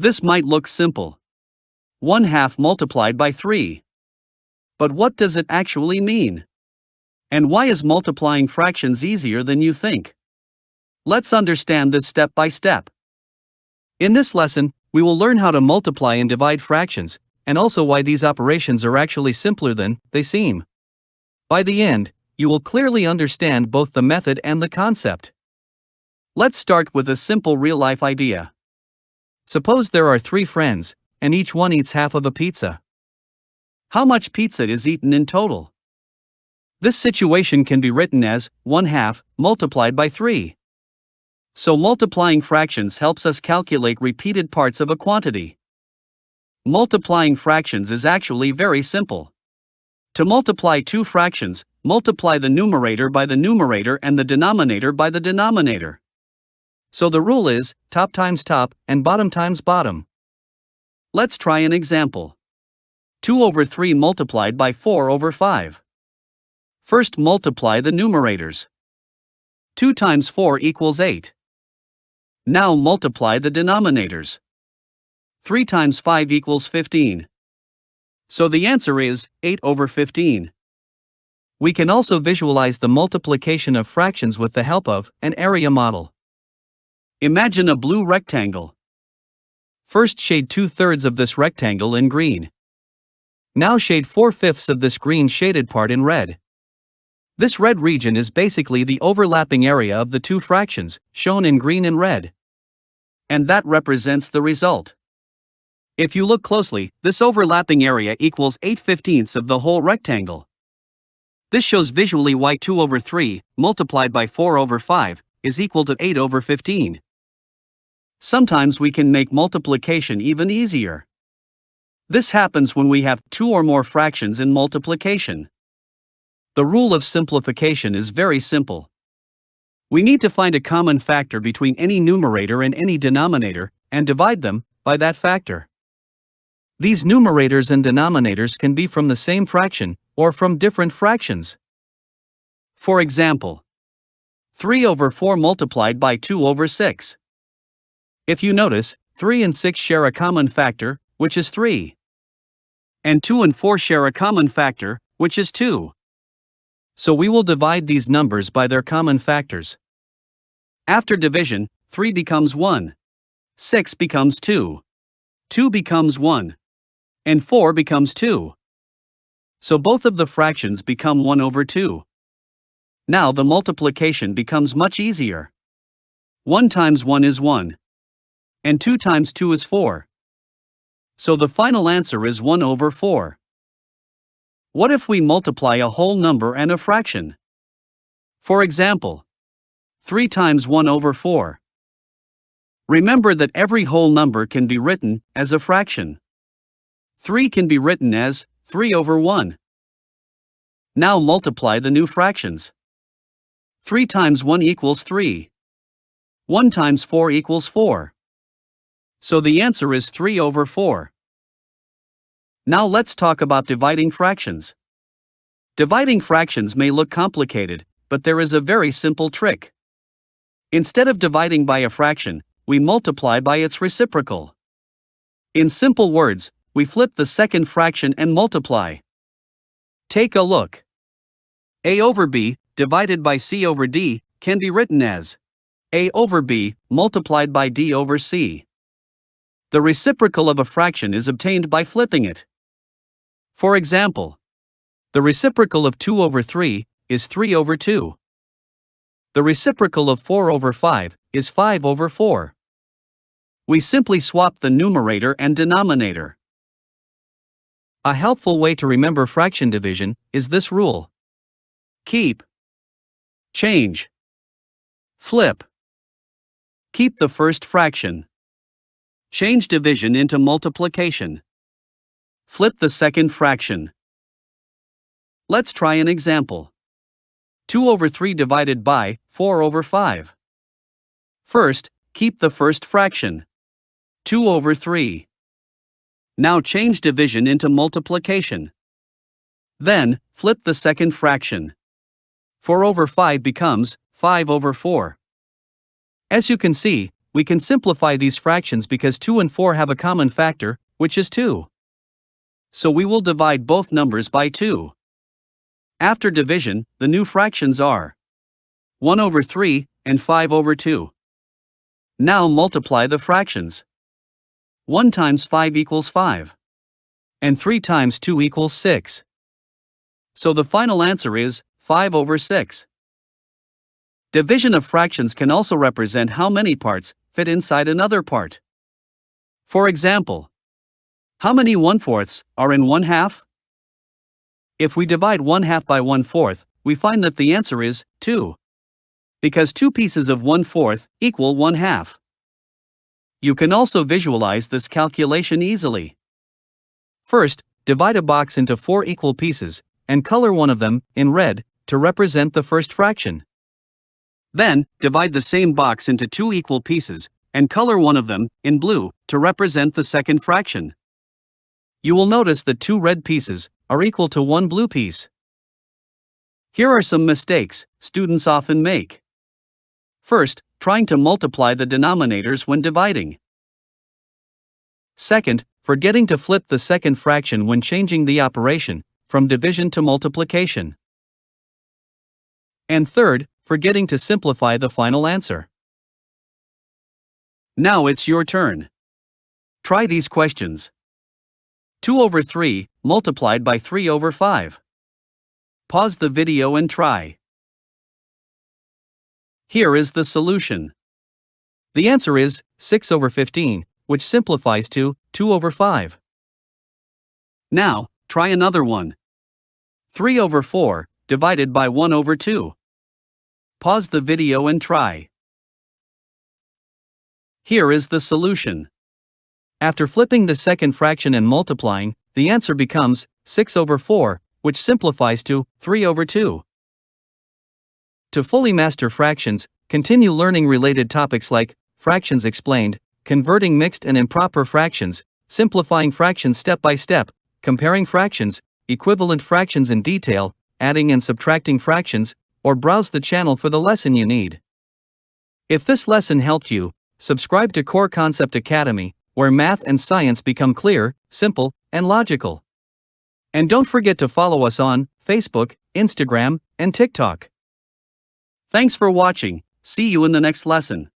This might look simple. 1/2 multiplied by 3. But what does it actually mean? And why is multiplying fractions easier than you think? Let's understand this step by step. In this lesson, we will learn how to multiply and divide fractions, and also why these operations are actually simpler than they seem. By the end, you will clearly understand both the method and the concept. Let's start with a simple real-life idea. Suppose there are 3 friends, and each one eats half of a pizza. How much pizza is eaten in total? This situation can be written as 1/2 multiplied by 3. So multiplying fractions helps us calculate repeated parts of a quantity. Multiplying fractions is actually very simple. To multiply 2 fractions, multiply the numerator by the numerator and the denominator by the denominator. So the rule is top times top and bottom times bottom. Let's try an example. 2/3 multiplied by 4/5. First multiply the numerators. 2 times 4 equals 8. Now multiply the denominators. 3 times 5 equals 15. So the answer is 8/15. We can also visualize the multiplication of fractions with the help of an area model. Imagine a blue rectangle. First shade 2/3 of this rectangle in green. Now shade 4/5 of this green shaded part in red. This red region is basically the overlapping area of the 2 fractions, shown in green and red. And that represents the result. If you look closely, this overlapping area equals 8/15 of the whole rectangle. This shows visually why 2/3 multiplied by 4/5 is equal to 8/15. Sometimes we can make multiplication even easier. This happens when we have 2 or more fractions in multiplication. The rule of simplification is very simple. We need to find a common factor between any numerator and any denominator, and divide them by that factor. These numerators and denominators can be from the same fraction, or from different fractions. For example, 3/4 multiplied by 2/6. If you notice, 3 and 6 share a common factor, which is 3. And 2 and 4 share a common factor, which is 2. So we will divide these numbers by their common factors. After division, 3 becomes 1. 6 becomes 2. 2 becomes 1. And 4 becomes 2. So both of the fractions become 1/2. Now the multiplication becomes much easier. 1 times 1 is 1. And 2 times 2 is 4. So the final answer is 1/4. What if we multiply a whole number and a fraction? For example, 3 times 1/4. Remember that every whole number can be written as a fraction. 3 can be written as 3/1. Now multiply the new fractions. 3 times 1 equals 3. 1 times 4 equals 4. So the answer is 3/4. Now let's talk about dividing fractions. Dividing fractions may look complicated, but there is a very simple trick. Instead of dividing by a fraction, we multiply by its reciprocal. In simple words, we flip the second fraction and multiply. Take a look. A/b divided by C/d can be written as A/b multiplied by D/c. The reciprocal of a fraction is obtained by flipping it. For example, the reciprocal of 2/3 is 3/2. The reciprocal of 4/5 is 5/4. We simply swap the numerator and denominator. A helpful way to remember fraction division is this rule. Keep, change, flip. Keep the first fraction. Change division into multiplication. Flip the second fraction. Let's try an example. 2/3 divided by 4/5. First, keep the first fraction. 2/3. Now change division into multiplication. Then, flip the second fraction. 4/5 becomes 5/4. As you can see, we can simplify these fractions because 2 and 4 have a common factor, which is 2. So we will divide both numbers by 2. After division, the new fractions are 1 over 3 and 5 over 2. Now multiply the fractions. 1 times 5 equals 5. And 3 times 2 equals 6. So the final answer is 5 over 6. Division of fractions can also represent how many parts fit inside another part. For example, how many 1/4 are in 1/2? If we divide 1/2 by 1/4, we find that the answer is 2. Because 2 pieces of 1/4 equal 1/2. You can also visualize this calculation easily. First, divide a box into 4 equal pieces, and color one of them in red to represent the first fraction. Then, divide the same box into 2 equal pieces, and color one of them in blue to represent the second fraction. You will notice that 2 red pieces are equal to 1 blue piece. Here are some mistakes students often make. First, trying to multiply the denominators when dividing. Second, forgetting to flip the second fraction when changing the operation from division to multiplication. And third, forgetting to simplify the final answer. Now it's your turn. Try these questions. 2 over 3 multiplied by 3 over 5. Pause the video and try. Here is the solution. The answer is 6 over 15, which simplifies to 2 over 5. Now, try another one. 3 over 4 divided by 1 over 2. Pause the video and try. Here is the solution. After flipping the second fraction and multiplying, the answer becomes 6 over 4, which simplifies to 3 over 2. To fully master fractions, continue learning related topics like fractions explained, converting mixed and improper fractions, simplifying fractions step by step, comparing fractions, equivalent fractions in detail, adding and subtracting fractions, or browse the channel for the lesson you need. If this lesson helped you, subscribe to Core Concept Academy, where math and science become clear, simple, and logical. And don't forget to follow us on Facebook, Instagram, and TikTok. Thanks for watching. See you in the next lesson.